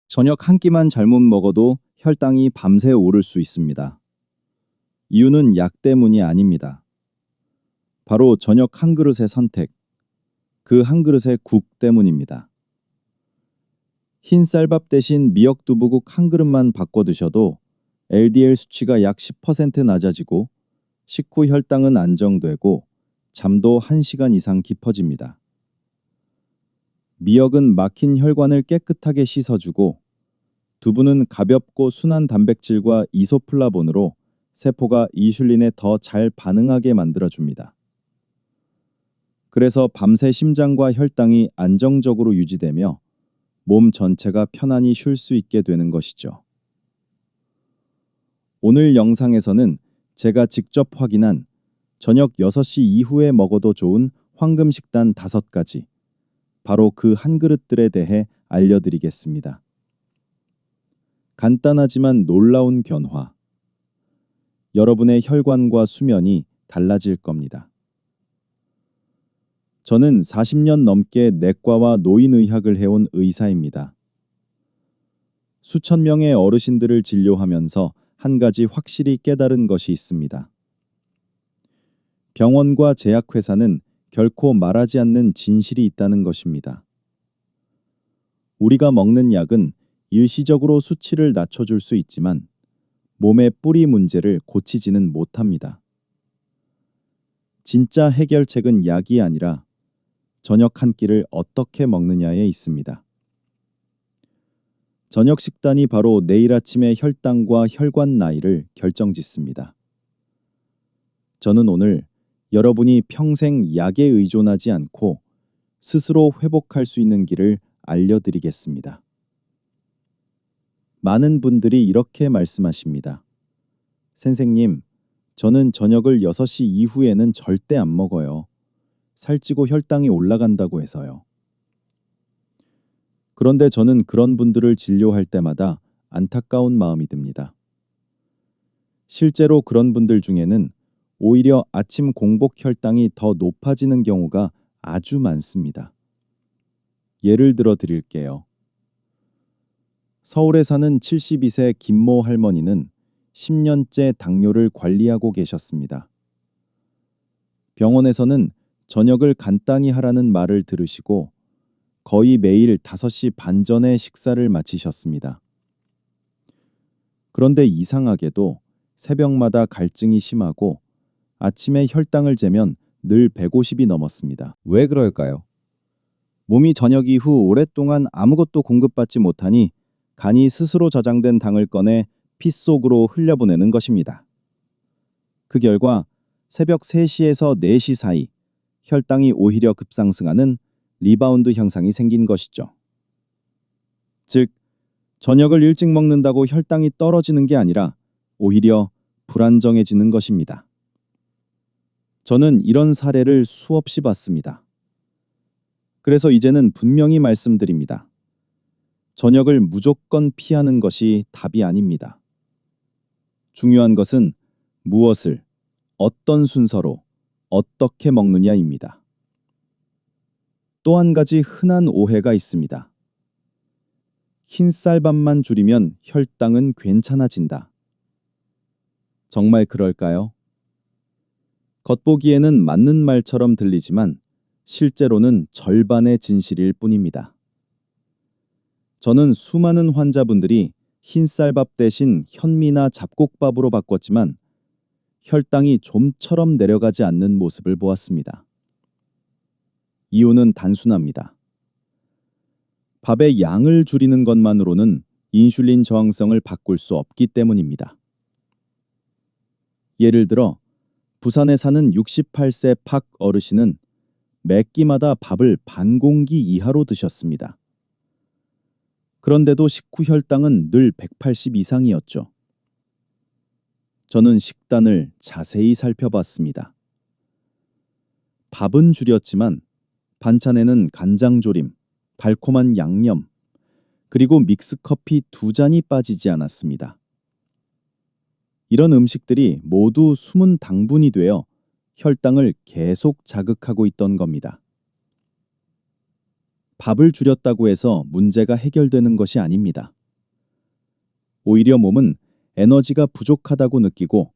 저녁 한 끼만 잘못 먹어도 혈당이 밤새 오를 수 있습니다. 이유는 약 때문이 아닙니다. 바로 저녁 한 그릇의 선택, 그 한 그릇의 국 때문입니다. 흰 쌀밥 대신 미역두부국 한 그릇만 바꿔 드셔도 LDL 수치가 약 10% 낮아지고 식후 혈당은 안정되고 잠도 1시간 이상 깊어집니다. 미역은 막힌 혈관을 깨끗하게 씻어주고 두부는 가볍고 순한 단백질과 이소플라본으로 세포가 이슐린에 더 잘 반응하게 만들어줍니다. 그래서 밤새 심장과 혈당이 안정적으로 유지되며 몸 전체가 편안히 쉴 수 있게 되는 것이죠. 오늘 영상에서는 제가 직접 확인한 저녁 6시 이후에 먹어도 좋은 황금 식단 5가지, 바로 그 한 그릇들에 대해 알려드리겠습니다. 간단하지만 놀라운 변화. 여러분의 혈관과 수면이 달라질 겁니다. 저는 40년 넘게 내과와 노인의학을 해온 의사입니다. 수천 명의 어르신들을 진료하면서 한 가지 확실히 깨달은 것이 있습니다. 병원과 제약회사는 결코 말하지 않는 진실이 있다는 것입니다. 우리가 먹는 약은 일시적으로 수치를 낮춰줄 수 있지만 몸의 뿌리 문제를 고치지는 못합니다. 진짜 해결책은 약이 아니라 저녁 한 끼를 어떻게 먹느냐에 있습니다. 저녁 식단이 바로 내일 아침의 혈당과 혈관 나이를 결정짓습니다. 저는 오늘 여러분이 평생 약에 의존하지 않고 스스로 회복할 수 있는 길을 알려드리겠습니다. 많은 분들이 이렇게 말씀하십니다. 선생님, 저는 저녁을 6시 이후에는 절대 안 먹어요. 살찌고 혈당이 올라간다고 해서요. 그런데 저는 그런 분들을 진료할 때마다 안타까운 마음이 듭니다. 실제로 그런 분들 중에는 오히려 아침 공복 혈당이 더 높아지는 경우가 아주 많습니다. 예를 들어 드릴게요. 서울에 사는 72세 김모 할머니는 10년째 당뇨를 관리하고 계셨습니다. 병원에서는 저녁을 간단히 하라는 말을 들으시고 거의 매일 5시 반 전에 식사를 마치셨습니다. 그런데 이상하게도 새벽마다 갈증이 심하고 아침에 혈당을 재면 늘 150이 넘었습니다. 왜 그럴까요? 몸이 저녁 이후 오랫동안 아무것도 공급받지 못하니 간이 스스로 저장된 당을 꺼내 피 속으로 흘려보내는 것입니다. 그 결과 새벽 3시에서 4시 사이 혈당이 오히려 급상승하는 리바운드 현상이 생긴 것이죠. 즉, 저녁을 일찍 먹는다고 혈당이 떨어지는 게 아니라 오히려 불안정해지는 것입니다. 저는 이런 사례를 수없이 봤습니다. 그래서 이제는 분명히 말씀드립니다. 저녁을 무조건 피하는 것이 답이 아닙니다. 중요한 것은 무엇을, 어떤 순서로, 어떻게 먹느냐입니다. 또 한 가지 흔한 오해가 있습니다. 흰 쌀밥만 줄이면 혈당은 괜찮아진다. 정말 그럴까요? 겉보기에는 맞는 말처럼 들리지만 실제로는 절반의 진실일 뿐입니다. 저는 수많은 환자분들이 흰 쌀밥 대신 현미나 잡곡밥으로 바꿨지만 혈당이 좀처럼 내려가지 않는 모습을 보았습니다. 이유는 단순합니다. 밥의 양을 줄이는 것만으로는 인슐린 저항성을 바꿀 수 없기 때문입니다. 예를 들어 부산에 사는 68세 박 어르신은 매 끼마다 밥을 반 공기 이하로 드셨습니다. 그런데도 식후 혈당은 늘 180 이상이었죠. 저는 식단을 자세히 살펴봤습니다. 밥은 줄였지만 반찬에는 간장조림, 달콤한 양념, 그리고 믹스커피 2잔이 빠지지 않았습니다. 이런 음식들이 모두 숨은 당분이 되어 혈당을 계속 자극하고 있던 겁니다. 밥을 줄였다고 해서 문제가 해결되는 것이 아닙니다. 오히려 몸은 에너지가 부족하다고 느끼고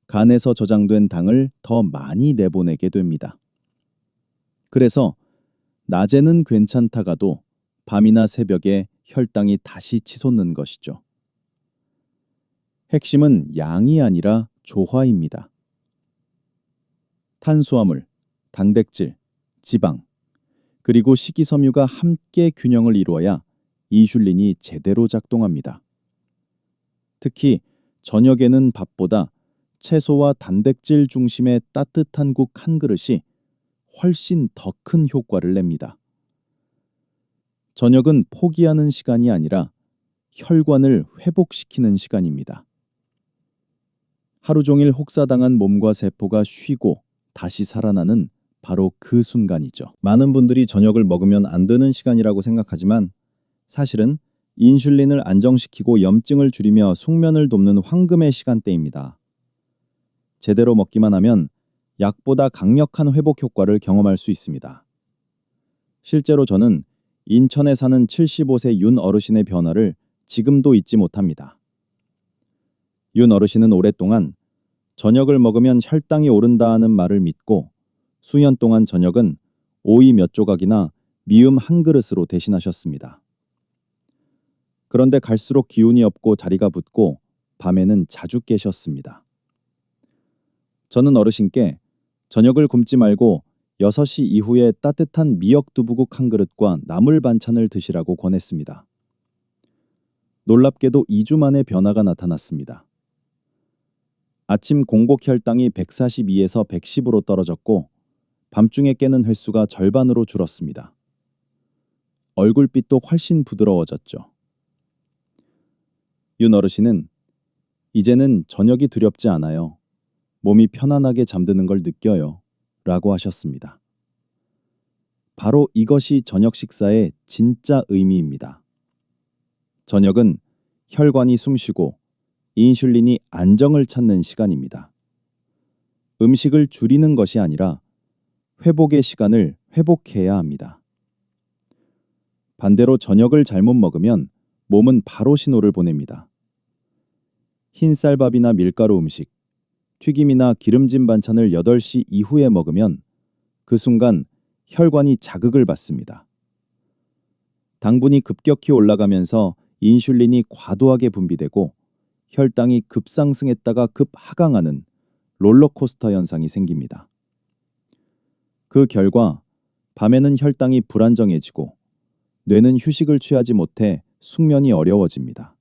간에서 저장된 당을 더 많이 내보내게 됩니다. 그래서 낮에는 괜찮다가도 밤이나 새벽에 혈당이 다시 치솟는 것이죠. 핵심은 양이 아니라 조화입니다. 탄수화물, 단백질, 지방, 그리고 식이섬유가 함께 균형을 이루어야 인슐린이 제대로 작동합니다. 특히 저녁에는 밥보다 채소와 단백질 중심의 따뜻한 국 한 그릇이 훨씬 더 큰 효과를 냅니다. 저녁은 포기하는 시간이 아니라 혈관을 회복시키는 시간입니다. 하루 종일 혹사당한 몸과 세포가 쉬고 다시 살아나는 바로 그 순간이죠. 많은 분들이 저녁을 먹으면 안 되는 시간이라고 생각하지만 사실은 인슐린을 안정시키고 염증을 줄이며 숙면을 돕는 황금의 시간대입니다. 제대로 먹기만 하면 약보다 강력한 회복 효과를 경험할 수 있습니다. 실제로 저는 인천에 사는 75세 윤 어르신의 변화를 지금도 잊지 못합니다. 윤 어르신은 오랫동안 저녁을 먹으면 혈당이 오른다는 말을 믿고 수년 동안 저녁은 오이 몇 조각이나 미음 한 그릇으로 대신하셨습니다. 그런데 갈수록 기운이 없고 다리가 붓고 밤에는 자주 깨셨습니다. 저는 어르신께 저녁을 굶지 말고 6시 이후에 따뜻한 미역두부국 한 그릇과 나물 반찬을 드시라고 권했습니다. 놀랍게도 2주 만에 변화가 나타났습니다. 아침 공복 혈당이 142에서 110으로 떨어졌고 밤중에 깨는 횟수가 절반으로 줄었습니다. 얼굴빛도 훨씬 부드러워졌죠. 윤 어르신은 이제는 저녁이 두렵지 않아요. 몸이 편안하게 잠드는 걸 느껴요. 라고 하셨습니다. 바로 이것이 저녁 식사의 진짜 의미입니다. 저녁은 혈관이 숨쉬고 인슐린이 안정을 찾는 시간입니다. 음식을 줄이는 것이 아니라 회복의 시간을 회복해야 합니다. 반대로 저녁을 잘못 먹으면 몸은 바로 신호를 보냅니다. 흰쌀밥이나 밀가루 음식, 튀김이나 기름진 반찬을 8시 이후에 먹으면 그 순간 혈관이 자극을 받습니다. 당분이 급격히 올라가면서 인슐린이 과도하게 분비되고 혈당이 급상승했다가 급하강하는 롤러코스터 현상이 생깁니다. 그 결과 밤에는 혈당이 불안정해지고 뇌는 휴식을 취하지 못해 숙면이 어려워집니다.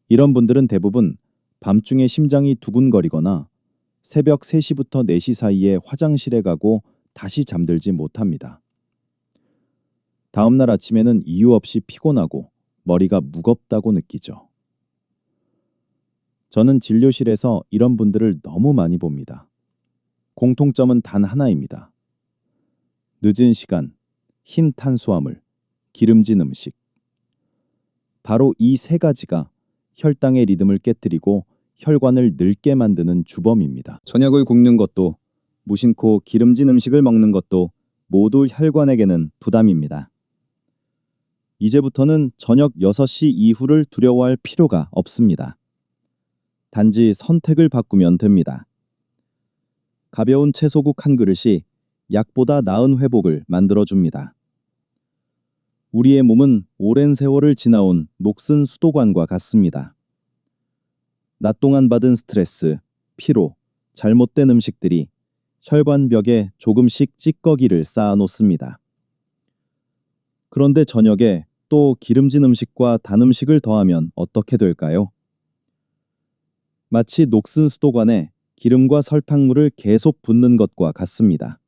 이런 분들은 대부분 밤중에 심장이 두근거리거나 새벽 3시부터 4시 사이에 화장실에 가고 다시 잠들지 못합니다. 다음날 아침에는 이유 없이 피곤하고 머리가 무겁다고 느끼죠. 저는 진료실에서 이런 분들을 너무 많이 봅니다. 공통점은 단 하나입니다. 늦은 시간, 흰 탄수화물, 기름진 음식. 바로 이 세 가지가 혈당의 리듬을 깨뜨리고 혈관을 늙게 만드는 주범입니다. 저녁을 굶는 것도 무심코 기름진 음식을 먹는 것도 모두 혈관에게는 부담입니다. 이제부터는 저녁 6시 이후를 두려워할 필요가 없습니다. 단지 선택을 바꾸면 됩니다. 가벼운 채소국 한 그릇이 약보다 나은 회복을 만들어줍니다. 우리의 몸은 오랜 세월을 지나온 녹슨 수도관과 같습니다. 낮 동안 받은 스트레스, 피로, 잘못된 음식들이 혈관벽에 조금씩 찌꺼기를 쌓아놓습니다. 그런데 저녁에 또 기름진 음식과 단 음식을 더하면 어떻게 될까요? 마치 녹슨 수도관에 기름과 설탕물을 계속 붓는 것과 같습니다.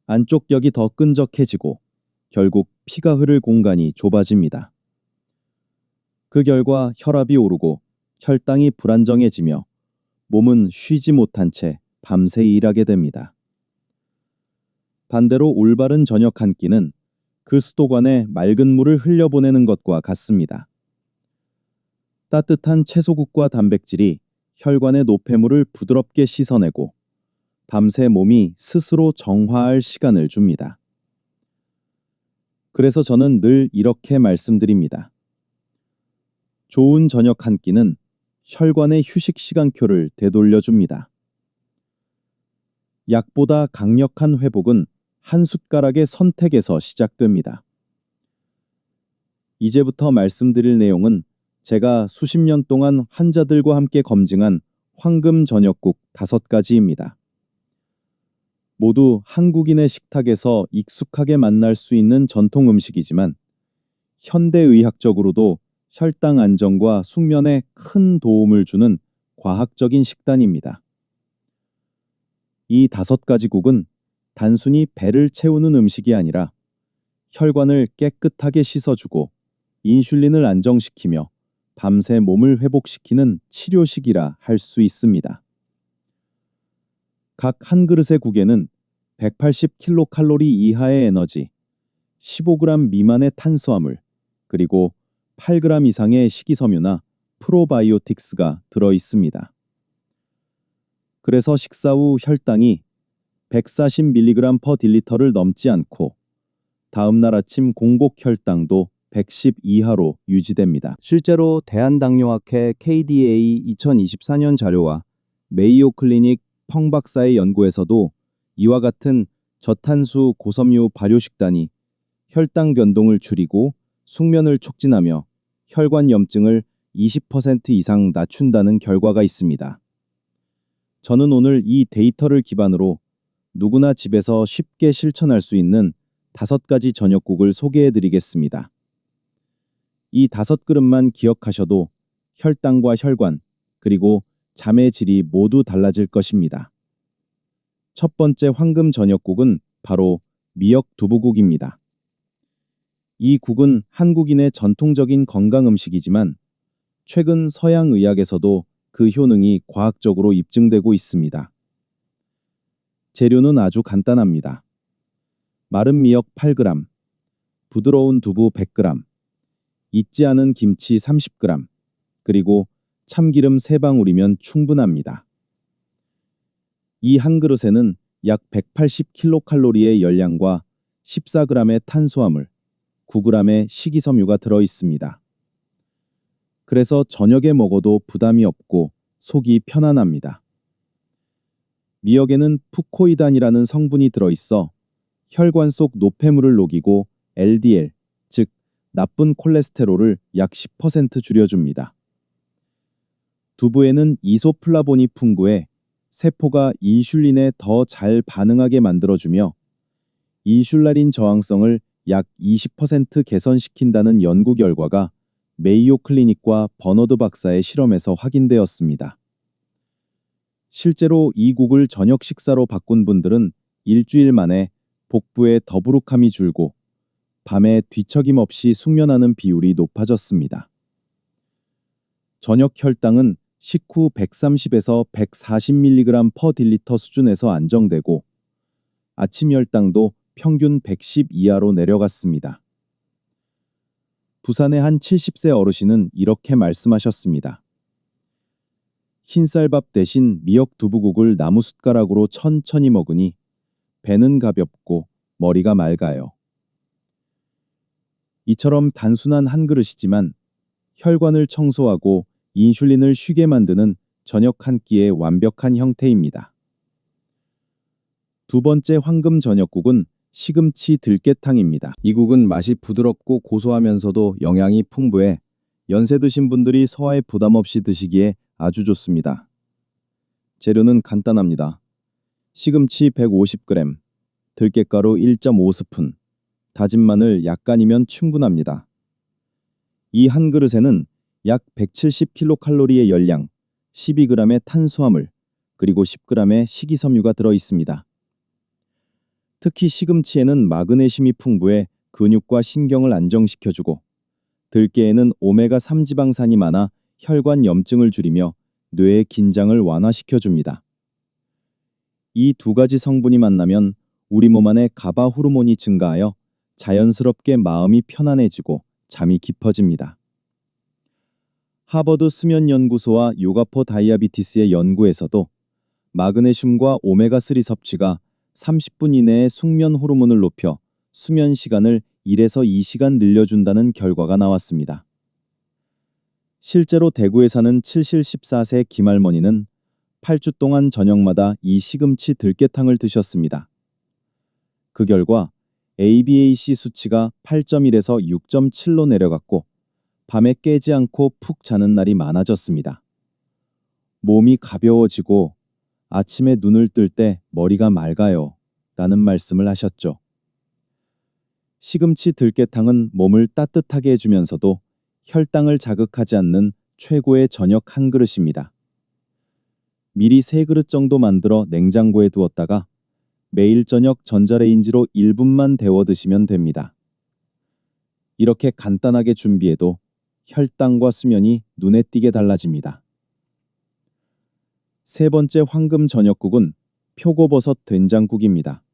안쪽 벽이 더 끈적해지고 결국 피가 흐를 공간이 좁아집니다. 그 결과 혈압이 오르고 혈당이 불안정해지며 몸은 쉬지 못한 채 밤새 일하게 됩니다. 반대로 올바른 저녁 한 끼는 그 수도관에 맑은 물을 흘려보내는 것과 같습니다. 따뜻한 채소국과 단백질이 혈관의 노폐물을 부드럽게 씻어내고 밤새 몸이 스스로 정화할 시간을 줍니다. 그래서 저는 늘 이렇게 말씀드립니다. 좋은 저녁 한 끼는 혈관의 휴식 시간표를 되돌려줍니다. 약보다 강력한 회복은 한 숟가락의 선택에서 시작됩니다. 이제부터 말씀드릴 내용은 제가 수십 년 동안 환자들과 함께 검증한 황금 저녁국 5가지입니다. 모두 한국인의 식탁에서 익숙하게 만날 수 있는 전통 음식이지만 현대의학적으로도 혈당 안정과 숙면에 큰 도움을 주는 과학적인 식단입니다. 이 5가지 국은 단순히 배를 채우는 음식이 아니라 혈관을 깨끗하게 씻어주고 인슐린을 안정시키며 밤새 몸을 회복시키는 치료식이라 할 수 있습니다. 각 한 그릇의 국에는 180kcal 이하의 에너지, 15g 미만의 탄수화물, 그리고 8g 이상의 식이섬유나 프로바이오틱스가 들어 있습니다. 그래서 식사 후 혈당이 140mg/dl를 넘지 않고 다음 날 아침 공복 혈당도 110 이하로 유지됩니다. 실제로 대한당뇨학회 KDA 2024년 자료와 메이오 클리닉 펑 박사의 연구에서도 이와 같은 저탄수 고섬유 발효 식단이 혈당 변동을 줄이고 숙면을 촉진하며 혈관 염증을 20% 이상 낮춘다는 결과가 있습니다. 저는 오늘 이 데이터를 기반으로 누구나 집에서 쉽게 실천할 수 있는 5가지 저녁국을 소개해 드리겠습니다. 이 5그릇만 기억하셔도 혈당과 혈관, 그리고 잠의 질이 모두 달라질 것입니다. 첫 번째 황금 저녁국은 바로 미역 두부국입니다. 이 국은 한국인의 전통적인 건강 음식이지만 최근 서양 의학에서도 그 효능이 과학적으로 입증되고 있습니다. 재료는 아주 간단합니다. 마른 미역 8g, 부드러운 두부 100g, 익지 않은 김치 30g, 그리고 참기름 3방울이면 충분합니다. 이 한 그릇에는 약 180kcal의 열량과 14g의 탄수화물, 9g의 식이섬유가 들어 있습니다. 그래서 저녁에 먹어도 부담이 없고 속이 편안합니다. 미역에는 푸코이단이라는 성분이 들어있어 혈관 속 노폐물을 녹이고 LDL, 즉 나쁜 콜레스테롤을 약 10% 줄여줍니다. 두부에는 이소플라본이 풍부해 세포가 인슐린에 더 잘 반응하게 만들어주며 인슐라린 저항성을 약 20% 개선시킨다는 연구 결과가 메이오 클리닉과 버너드 박사의 실험에서 확인되었습니다. 실제로 이 국을 저녁 식사로 바꾼 분들은 일주일 만에 복부의 더부룩함이 줄고 밤에 뒤척임 없이 숙면하는 비율이 높아졌습니다. 저녁 혈당은 식후 130에서 140mg/dl 수준에서 안정되고 아침 혈당도 평균 110 이하로 내려갔습니다. 부산의 한 70세 어르신은 이렇게 말씀하셨습니다. 흰쌀밥 대신 미역 두부국을 나무숟가락으로 천천히 먹으니 배는 가볍고 머리가 맑아요. 이처럼 단순한 한 그릇이지만 혈관을 청소하고 인슐린을 쉬게 만드는 저녁 한 끼의 완벽한 형태입니다. 두 번째 황금 저녁국은 시금치 들깨탕입니다. 이 국은 맛이 부드럽고 고소하면서도 영양이 풍부해 연세 드신 분들이 소화에 부담 없이 드시기에 아주 좋습니다. 재료는 간단합니다. 시금치 150g, 들깨가루 1.5스푼, 다진 마늘 약간이면 충분합니다. 이 한 그릇에는 약 170kcal의 열량, 12g의 탄수화물, 그리고 10g의 식이섬유가 들어 있습니다. 특히 시금치에는 마그네슘이 풍부해 근육과 신경을 안정시켜주고 들깨에는 오메가3 지방산이 많아 혈관 염증을 줄이며 뇌의 긴장을 완화시켜줍니다. 이 2가지 성분이 만나면 우리 몸 안에 가바 호르몬이 증가하여 자연스럽게 마음이 편안해지고 잠이 깊어집니다. 하버드 수면연구소와 요가포 다이아비티스의 연구에서도 마그네슘과 오메가3 섭취가 30분 이내에 숙면 호르몬을 높여 수면 시간을 1에서 2시간 늘려준다는 결과가 나왔습니다. 실제로 대구에 사는 74세 김할머니는 8주 동안 저녁마다 이 시금치 들깨탕을 드셨습니다. 그 결과 ABAC 수치가 8.1에서 6.7로 내려갔고 밤에 깨지 않고 푹 자는 날이 많아졌습니다. 몸이 가벼워지고 아침에 눈을 뜰 때 머리가 맑아요. 라는 말씀을 하셨죠. 시금치 들깨탕은 몸을 따뜻하게 해주면서도 혈당을 자극하지 않는 최고의 저녁 한 그릇입니다. 미리 3그릇 정도 만들어 냉장고에 두었다가 매일 저녁 전자레인지로 1분만 데워 드시면 됩니다. 이렇게 간단하게 준비해도 혈당과 수면이 눈에 띄게 달라집니다. 세 번째 황금 저녁국은 표고버섯 된장국입니다.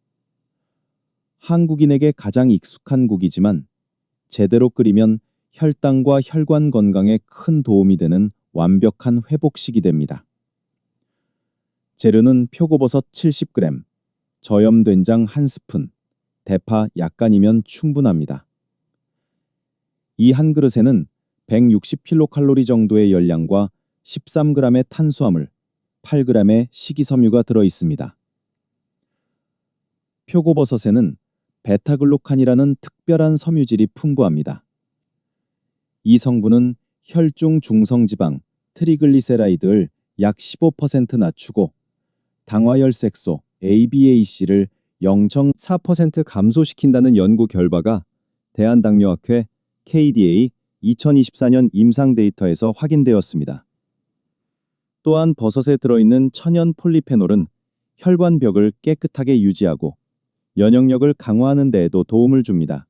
한국인에게 가장 익숙한 국이지만 제대로 끓이면 혈당과 혈관 건강에 큰 도움이 되는 완벽한 회복식이 됩니다. 재료는 표고버섯 70g, 저염된장 1스푼, 대파 약간이면 충분합니다. 이 한 그릇에는 160kcal 정도의 열량과 13g의 탄수화물, 8g의 식이섬유가 들어 있습니다. 표고버섯에는 베타글루칸이라는 특별한 섬유질이 풍부합니다. 이 성분은 혈중 중성지방, 트리글리세라이드를 약 15% 낮추고 당화혈색소, ABAC를 0.4% 감소시킨다는 연구 결과가 대한당뇨학회 KDA 2024년 임상 데이터에서 확인되었습니다. 또한 버섯에 들어있는 천연 폴리페놀은 혈관벽을 깨끗하게 유지하고 면역력을 강화하는 데에도 도움을 줍니다.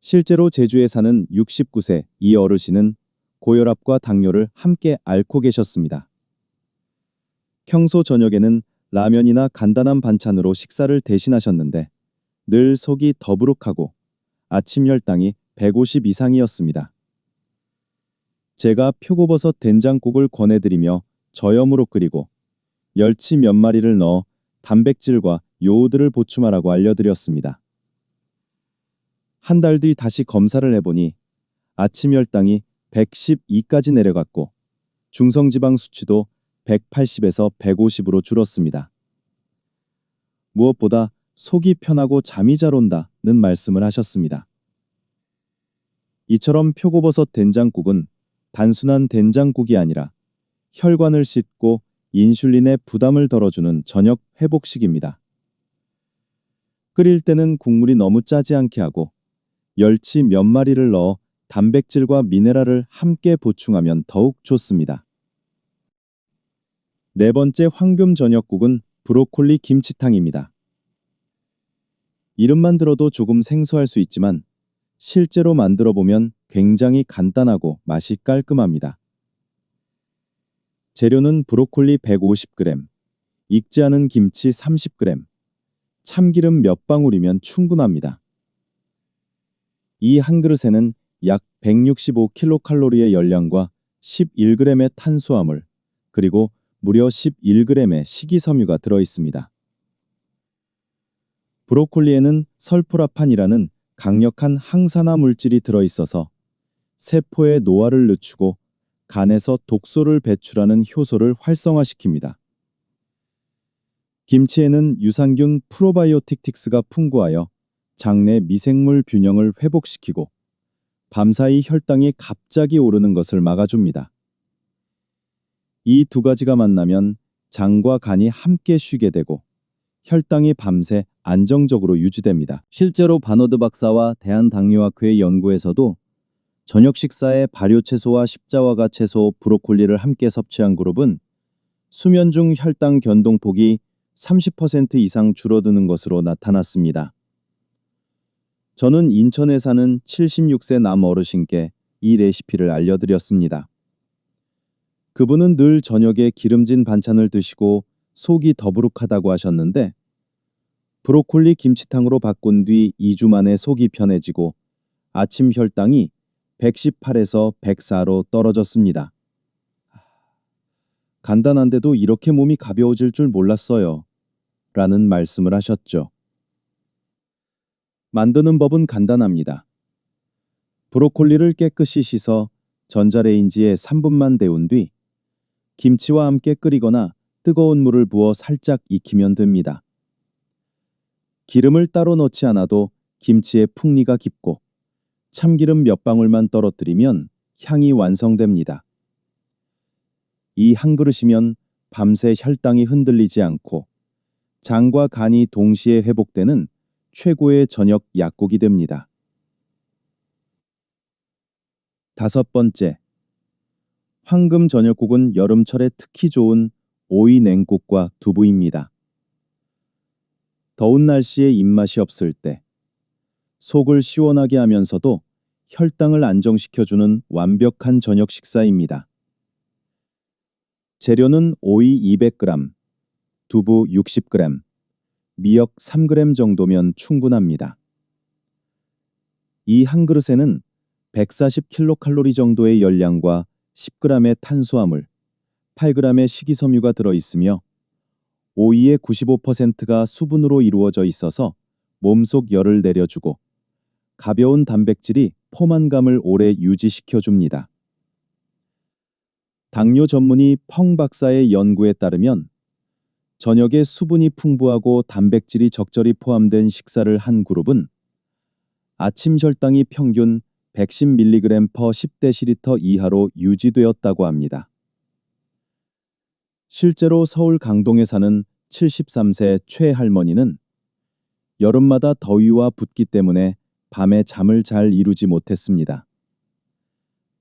실제로 제주에 사는 69세 이 어르신은 고혈압과 당뇨를 함께 앓고 계셨습니다. 평소 저녁에는 라면이나 간단한 반찬으로 식사를 대신하셨는데 늘 속이 더부룩하고 아침 혈당이 150 이상이었습니다. 제가 표고버섯 된장국을 권해드리며 저염으로 끓이고 멸치 몇 마리를 넣어 단백질과 요오드를 보충하라고 알려드렸습니다. 한 달 뒤 다시 검사를 해보니 아침 혈당이 112까지 내려갔고 중성지방 수치도 180에서 150으로 줄었습니다. 무엇보다 속이 편하고 잠이 잘 온다는 말씀을 하셨습니다. 이처럼 표고버섯 된장국은 단순한 된장국이 아니라 혈관을 씻고 인슐린의 부담을 덜어주는 저녁 회복식입니다. 끓일 때는 국물이 너무 짜지 않게 하고 멸치 몇 마리를 넣어 단백질과 미네랄을 함께 보충하면 더욱 좋습니다. 네 번째 황금 저녁국은 브로콜리 김치탕입니다. 이름만 들어도 조금 생소할 수 있지만 실제로 만들어 보면 굉장히 간단하고 맛이 깔끔합니다. 재료는 브로콜리 150g, 익지 않은 김치 30g, 참기름 몇 방울이면 충분합니다. 이 한 그릇에는 약 165kcal의 열량과 11g의 탄수화물, 그리고 무려 11g의 식이섬유가 들어 있습니다. 브로콜리에는 설포라판이라는 강력한 항산화 물질이 들어 있어서 세포의 노화를 늦추고 간에서 독소를 배출하는 효소를 활성화시킵니다. 김치에는 유산균 프로바이오틱틱스가 풍부하여 장내 미생물 균형을 회복시키고 밤사이 혈당이 갑자기 오르는 것을 막아줍니다. 이 두 가지가 만나면 장과 간이 함께 쉬게 되고 혈당이 밤새 안정적으로 유지됩니다. 실제로 바너드 박사와 대한당뇨학회 연구에서도 저녁 식사에 발효채소와 십자화가 채소, 브로콜리를 함께 섭취한 그룹은 수면 중 혈당 변동폭이 30% 이상 줄어드는 것으로 나타났습니다. 저는 인천에 사는 76세 남 어르신께 이 레시피를 알려드렸습니다. 그분은 늘 저녁에 기름진 반찬을 드시고 속이 더부룩하다고 하셨는데 브로콜리 김치탕으로 바꾼 뒤 2주 만에 속이 편해지고 아침 혈당이 118에서 104로 떨어졌습니다. 간단한데도 이렇게 몸이 가벼워질 줄 몰랐어요. 라는 말씀을 하셨죠. 만드는 법은 간단합니다. 브로콜리를 깨끗이 씻어 전자레인지에 3분만 데운 뒤 김치와 함께 끓이거나 뜨거운 물을 부어 살짝 익히면 됩니다. 기름을 따로 넣지 않아도 김치의 풍미가 깊고 참기름 몇 방울만 떨어뜨리면 향이 완성됩니다. 이 한 그릇이면 밤새 혈당이 흔들리지 않고 장과 간이 동시에 회복되는 최고의 저녁 약국이 됩니다. 다섯 번째, 황금 저녁국은 여름철에 특히 좋은 오이 냉국과 두부입니다. 더운 날씨에 입맛이 없을 때 속을 시원하게 하면서도 혈당을 안정시켜주는 완벽한 저녁 식사입니다. 재료는 오이 200g, 두부 60g, 미역 3g 정도면 충분합니다. 이 한 그릇에는 140kcal 정도의 열량과 10g의 탄수화물, 8g의 식이섬유가 들어있으며 오이의 95%가 수분으로 이루어져 있어서 몸속 열을 내려주고 가벼운 단백질이 포만감을 오래 유지시켜줍니다. 당뇨 전문의 펑 박사의 연구에 따르면 저녁에 수분이 풍부하고 단백질이 적절히 포함된 식사를 한 그룹은 아침 혈당이 평균 110mg/10dL 이하로 유지되었다고 합니다. 실제로 서울 강동에 사는 73세 최 할머니는 여름마다 더위와 붓기 때문에 밤에 잠을 잘 이루지 못했습니다.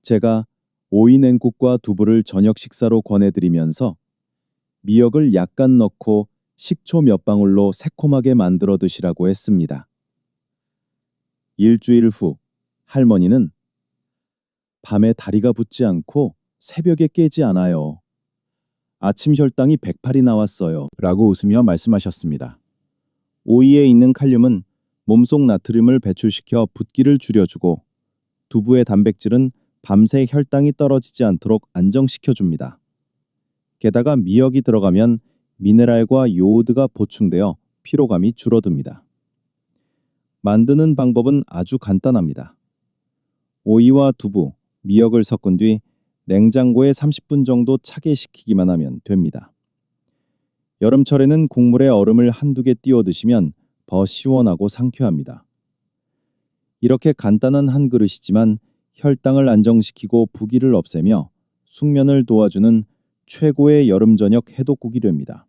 제가 오이 냉국과 두부를 저녁 식사로 권해드리면서 미역을 약간 넣고 식초 몇 방울로 새콤하게 만들어 드시라고 했습니다. 일주일 후 할머니는 밤에 다리가 붓지 않고 새벽에 깨지 않아요. 아침 혈당이 108이 나왔어요. 라고 웃으며 말씀하셨습니다. 오이에 있는 칼륨은 몸속 나트륨을 배출시켜 붓기를 줄여주고 두부의 단백질은 밤새 혈당이 떨어지지 않도록 안정시켜줍니다. 게다가 미역이 들어가면 미네랄과 요오드가 보충되어 피로감이 줄어듭니다. 만드는 방법은 아주 간단합니다. 오이와 두부, 미역을 섞은 뒤 냉장고에 30분 정도 차게 식히기만 하면 됩니다. 여름철에는 국물에 얼음을 한두 개 띄워 드시면 더 시원하고 상쾌합니다. 이렇게 간단한 한 그릇이지만 혈당을 안정시키고 부기를 없애며 숙면을 도와주는 최고의 여름 저녁 해독국이 됩니다.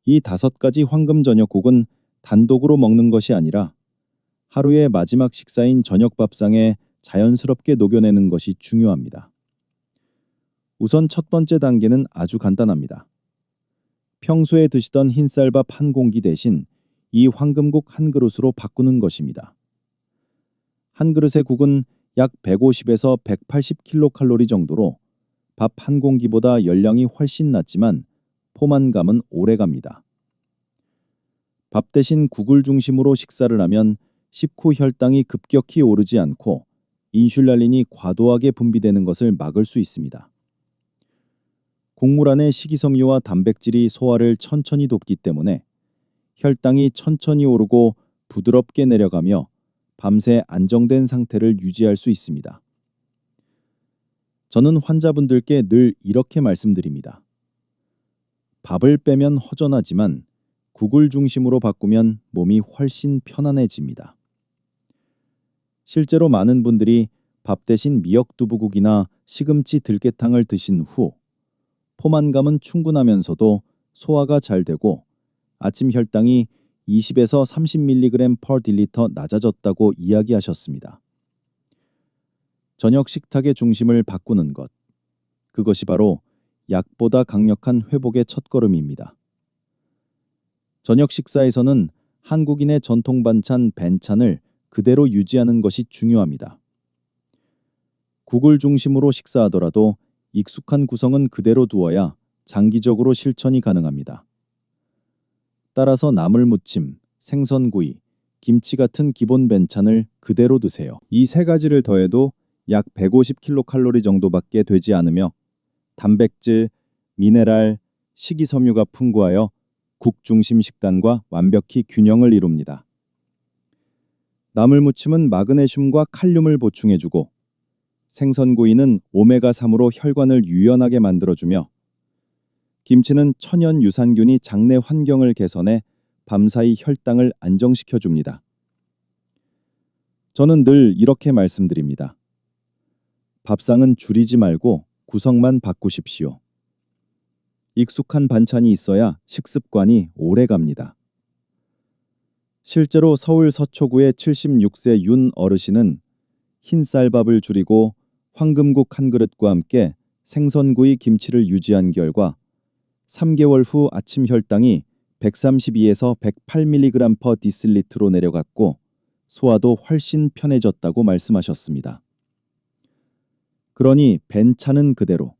이 5가지 황금 저녁국은 단독으로 먹는 것이 아니라 하루의 마지막 식사인 저녁 밥상에 자연스럽게 녹여내는 것이 중요합니다. 우선 첫 번째 단계는 아주 간단합니다. 평소에 드시던 흰쌀밥 한 공기 대신 이 황금국 한 그릇으로 바꾸는 것입니다. 한 그릇의 국은 약 150에서 180kcal 정도로 밥 한 공기보다 열량이 훨씬 낮지만 포만감은 오래갑니다. 밥 대신 국을 중심으로 식사를 하면 식후 혈당이 급격히 오르지 않고 인슐린이 과도하게 분비되는 것을 막을 수 있습니다. 국물 안에 식이섬유와 단백질이 소화를 천천히 돕기 때문에 혈당이 천천히 오르고 부드럽게 내려가며 밤새 안정된 상태를 유지할 수 있습니다. 저는 환자분들께 늘 이렇게 말씀드립니다. 밥을 빼면 허전하지만 국을 중심으로 바꾸면 몸이 훨씬 편안해집니다. 실제로 많은 분들이 밥 대신 미역두부국이나 시금치 들깨탕을 드신 후 포만감은 충분하면서도 소화가 잘 되고 아침 혈당이 20에서 30mg/dL 낮아졌다고 이야기하셨습니다. 저녁 식탁의 중심을 바꾸는 것, 그것이 바로 약보다 강력한 회복의 첫걸음입니다. 저녁 식사에서는 한국인의 전통 반찬 밴찬을 그대로 유지하는 것이 중요합니다. 국을 중심으로 식사하더라도 익숙한 구성은 그대로 두어야 장기적으로 실천이 가능합니다. 따라서 나물무침, 생선구이, 김치 같은 기본 밴찬을 그대로 드세요. 이 세 가지를 더해도 약 150kcal 정도밖에 되지 않으며 단백질, 미네랄, 식이섬유가 풍부하여 국 중심 식단과 완벽히 균형을 이룹니다. 나물무침은 마그네슘과 칼륨을 보충해주고 생선구이는 오메가3로 혈관을 유연하게 만들어주며 김치는 천연 유산균이 장내 환경을 개선해 밤사이 혈당을 안정시켜줍니다. 저는 늘 이렇게 말씀드립니다. 밥상은 줄이지 말고 구성만 바꾸십시오. 익숙한 반찬이 있어야 식습관이 오래 갑니다. 실제로 서울 서초구의 76세 윤 어르신은 흰쌀밥을 줄이고 황금국 한 그릇과 함께 생선구이 김치를 유지한 결과 3개월 후 아침 혈당이 132에서 108mg/dl로 내려갔고 소화도 훨씬 편해졌다고 말씀하셨습니다. 그러니 벤차는 그대로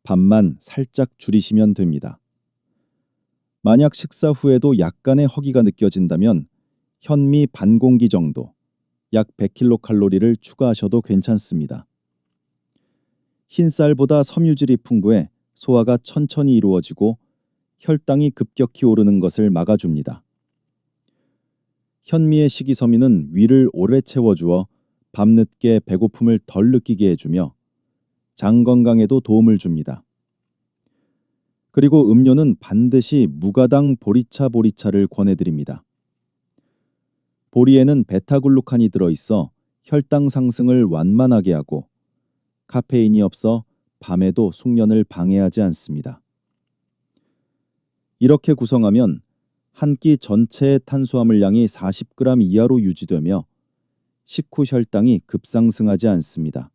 밥만 살짝 줄이시면 됩니다. 만약 식사 후에도 약간의 허기가 느껴진다면 현미 반 공기 정도, 약 100kcal를 추가하셔도 괜찮습니다. 흰쌀보다 섬유질이 풍부해 소화가 천천히 이루어지고 혈당이 급격히 오르는 것을 막아줍니다. 현미의 식이섬유는 위를 오래 채워주어 밤늦게 배고픔을 덜 느끼게 해주며 장 건강에도 도움을 줍니다. 그리고 음료는 반드시 무가당 보리차를 권해드립니다. 보리에는 베타글루칸이 들어있어 혈당 상승을 완만하게 하고 카페인이 없어 밤에도 숙면을 방해하지 않습니다. 이렇게 구성하면 한 끼 전체의 탄수화물량이 40g 이하로 유지되며 식후 혈당이 급상승하지 않습니다.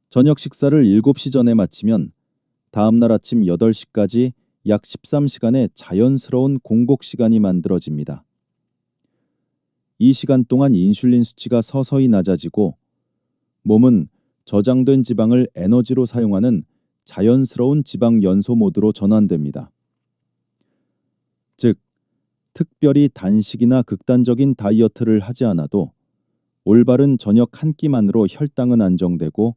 저녁 식사를 7시 전에 마치면 다음날 아침 8시까지 약 13시간의 자연스러운 공복 시간이 만들어집니다. 이 시간 동안 인슐린 수치가 서서히 낮아지고 몸은 저장된 지방을 에너지로 사용하는 자연스러운 지방 연소 모드로 전환됩니다. 즉, 특별히 단식이나 극단적인 다이어트를 하지 않아도 올바른 저녁 한 끼만으로 혈당은 안정되고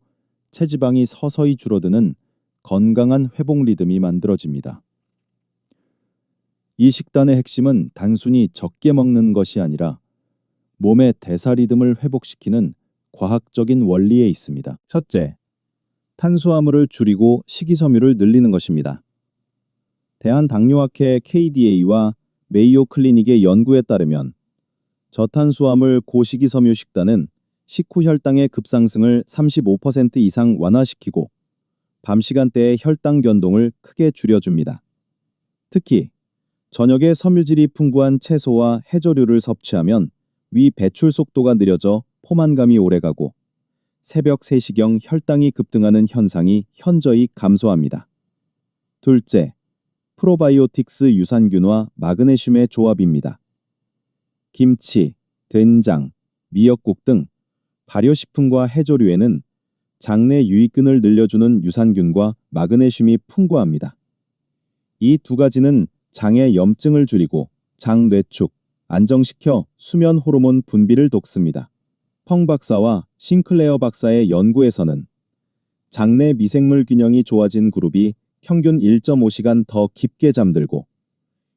체지방이 서서히 줄어드는 건강한 회복 리듬이 만들어집니다. 이 식단의 핵심은 단순히 적게 먹는 것이 아니라 몸의 대사 리듬을 회복시키는 과학적인 원리에 있습니다. 첫째, 탄수화물을 줄이고 식이섬유를 늘리는 것입니다. 대한당뇨학회 KDA와 메이오 클리닉의 연구에 따르면 저탄수화물 고식이섬유 식단은 식후 혈당의 급상승을 35% 이상 완화시키고 밤 시간대의 혈당 변동을 크게 줄여줍니다. 특히 저녁에 섬유질이 풍부한 채소와 해조류를 섭취하면 위 배출 속도가 느려져 포만감이 오래가고 새벽 3시경 혈당이 급등하는 현상이 현저히 감소합니다. 둘째, 프로바이오틱스 유산균과 마그네슘의 조합입니다. 김치, 된장, 미역국 등 발효식품과 해조류에는 장내 유익균을 늘려주는 유산균과 마그네슘이 풍부합니다. 이 두 가지는 장의 염증을 줄이고 장 뇌축, 안정시켜 수면 호르몬 분비를 돕습니다. 펑 박사와 싱클레어 박사의 연구에서는 장내 미생물 균형이 좋아진 그룹이 평균 1.5시간 더 깊게 잠들고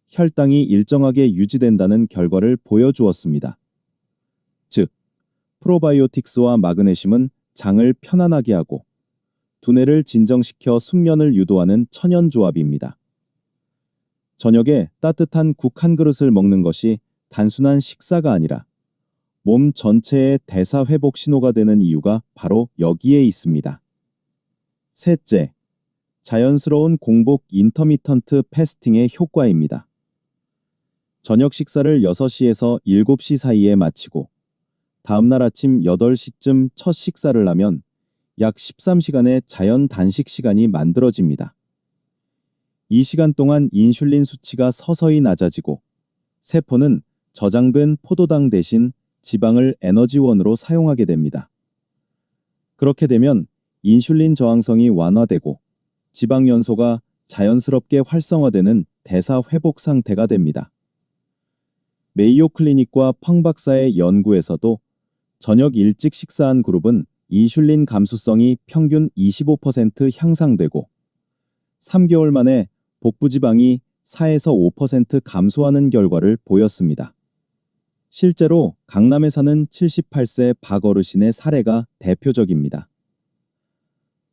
혈당이 일정하게 유지된다는 결과를 보여주었습니다. 즉, 프로바이오틱스와 마그네슘은 장을 편안하게 하고 두뇌를 진정시켜 숙면을 유도하는 천연 조합입니다. 저녁에 따뜻한 국 한 그릇을 먹는 것이 단순한 식사가 아니라 몸 전체의 대사 회복 신호가 되는 이유가 바로 여기에 있습니다. 셋째, 자연스러운 공복 인터미턴트 패스팅의 효과입니다. 저녁 식사를 6시에서 7시 사이에 마치고 다음날 아침 8시쯤 첫 식사를 하면 약 13시간의 자연 단식 시간이 만들어집니다. 이 시간 동안 인슐린 수치가 서서히 낮아지고 세포는 저장된 포도당 대신 지방을 에너지원으로 사용하게 됩니다. 그렇게 되면 인슐린 저항성이 완화되고 지방 연소가 자연스럽게 활성화되는 대사 회복 상태가 됩니다. 메이오 클리닉과 펑 박사의 연구에서도 저녁 일찍 식사한 그룹은 인슐린 감수성이 평균 25% 향상되고 3개월 만에 복부 지방이 4에서 5% 감소하는 결과를 보였습니다. 실제로 강남에 사는 78세 박 어르신의 사례가 대표적입니다.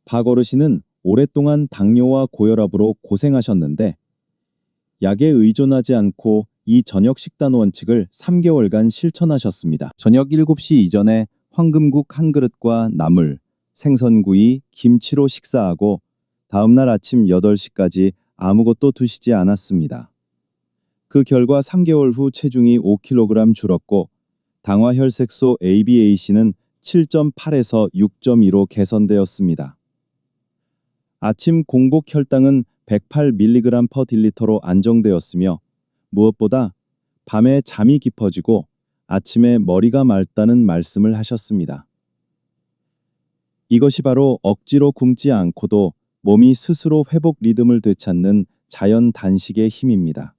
박 어르신은 오랫동안 당뇨와 고혈압으로 고생하셨는데 약에 의존하지 않고 이 저녁 식단 원칙을 3개월간 실천하셨습니다. 저녁 7시 이전에 황금국 한 그릇과 나물, 생선구이, 김치로 식사하고 다음날 아침 8시까지 아무것도 드시지 않았습니다. 그 결과 3개월 후 체중이 5kg 줄었고 당화혈색소 ABAC는 7.8에서 6.2로 개선되었습니다. 아침 공복 혈당은 108mg/dl로 안정되었으며 무엇보다 밤에 잠이 깊어지고 아침에 머리가 맑다는 말씀을 하셨습니다. 이것이 바로 억지로 굶지 않고도 몸이 스스로 회복 리듬을 되찾는 자연 단식의 힘입니다.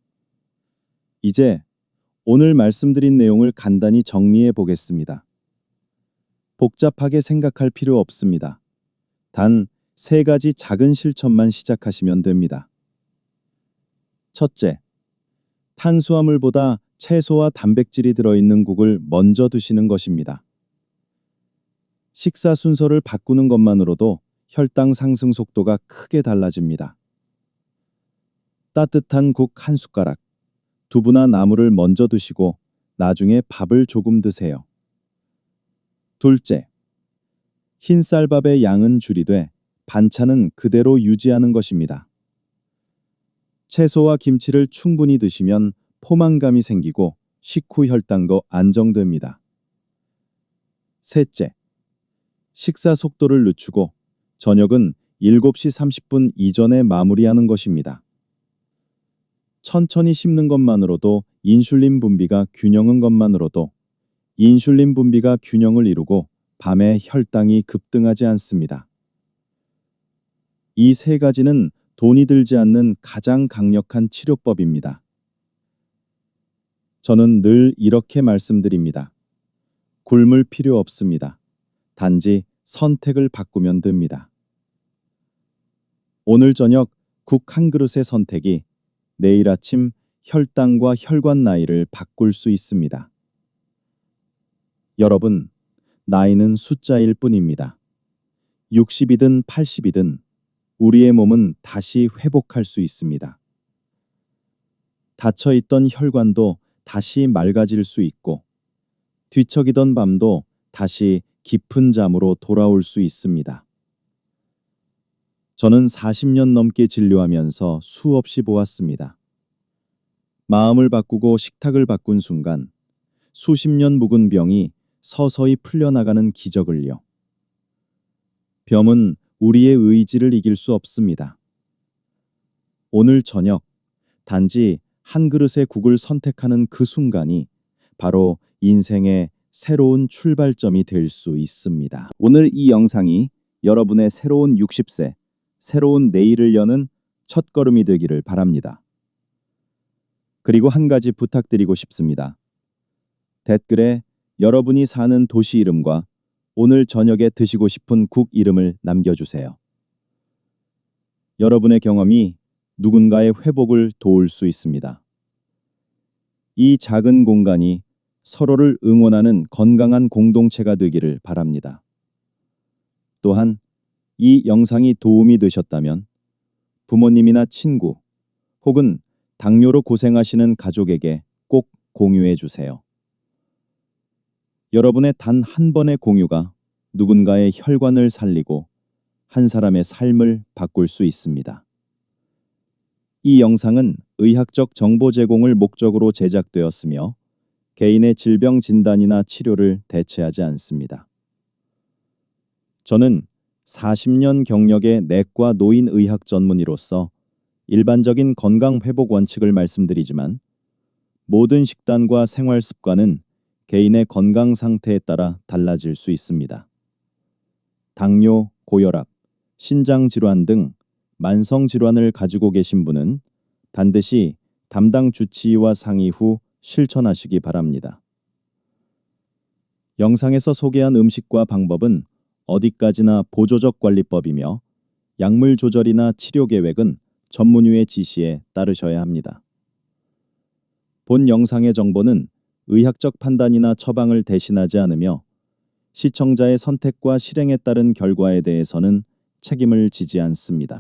이제 오늘 말씀드린 내용을 간단히 정리해 보겠습니다. 복잡하게 생각할 필요 없습니다. 단 3가지 작은 실천만 시작하시면 됩니다. 첫째, 탄수화물보다 채소와 단백질이 들어있는 국을 먼저 드시는 것입니다. 식사 순서를 바꾸는 것만으로도 혈당 상승 속도가 크게 달라집니다. 따뜻한 국 한 숟가락, 두부나 나물을 먼저 드시고 나중에 밥을 조금 드세요. 둘째, 흰쌀밥의 양은 줄이되 반찬은 그대로 유지하는 것입니다. 채소와 김치를 충분히 드시면 포만감이 생기고 식후 혈당도 안정됩니다. 셋째, 식사 속도를 늦추고 저녁은 7시 30분 이전에 마무리하는 것입니다. 천천히 씹는 것만으로도 인슐린 분비가 균형을 이루고 밤에 혈당이 급등하지 않습니다. 이 3가지는 돈이 들지 않는 가장 강력한 치료법입니다. 저는 늘 이렇게 말씀드립니다. 굶을 필요 없습니다. 단지 선택을 바꾸면 됩니다. 오늘 저녁 국 한 그릇의 선택이 내일 아침 혈당과 혈관 나이를 바꿀 수 있습니다. 여러분, 나이는 숫자일 뿐입니다. 60이든 80이든 우리의 몸은 다시 회복할 수 있습니다. 닫혀있던 혈관도 다시 맑아질 수 있고 뒤척이던 밤도 다시 깊은 잠으로 돌아올 수 있습니다. 저는 40년 넘게 진료하면서 수없이 보았습니다. 마음을 바꾸고 식탁을 바꾼 순간 수십 년 묵은 병이 서서히 풀려나가는 기적을요. 병은 우리의 의지를 이길 수 없습니다. 오늘 저녁 단지 한 그릇의 국을 선택하는 그 순간이 바로 인생의 새로운 출발점이 될 수 있습니다. 오늘 이 영상이 여러분의 새로운 60세, 새로운 내일을 여는 첫걸음이 되기를 바랍니다. 그리고 한 가지 부탁드리고 싶습니다. 댓글에 여러분이 사는 도시 이름과 오늘 저녁에 드시고 싶은 국 이름을 남겨주세요. 여러분의 경험이 누군가의 회복을 도울 수 있습니다. 이 작은 공간이 서로를 응원하는 건강한 공동체가 되기를 바랍니다. 또한 이 영상이 도움이 되셨다면 부모님이나 친구 혹은 당뇨로 고생하시는 가족에게 꼭 공유해 주세요. 여러분의 단 한 번의 공유가 누군가의 혈관을 살리고 한 사람의 삶을 바꿀 수 있습니다. 이 영상은 의학적 정보 제공을 목적으로 제작되었으며 개인의 질병 진단이나 치료를 대체하지 않습니다. 저는 40년 경력의 내과 노인의학 전문의로서 일반적인 건강 회복 원칙을 말씀드리지만 모든 식단과 생활 습관은 개인의 건강 상태에 따라 달라질 수 있습니다. 당뇨, 고혈압, 신장 질환 등 만성 질환을 가지고 계신 분은 반드시 담당 주치의와 상의 후 실천하시기 바랍니다. 영상에서 소개한 음식과 방법은 어디까지나 보조적 관리법이며 약물 조절이나 치료 계획은 전문의의 지시에 따르셔야 합니다. 본 영상의 정보는 의학적 판단이나 처방을 대신하지 않으며 시청자의 선택과 실행에 따른 결과에 대해서는 책임을 지지 않습니다.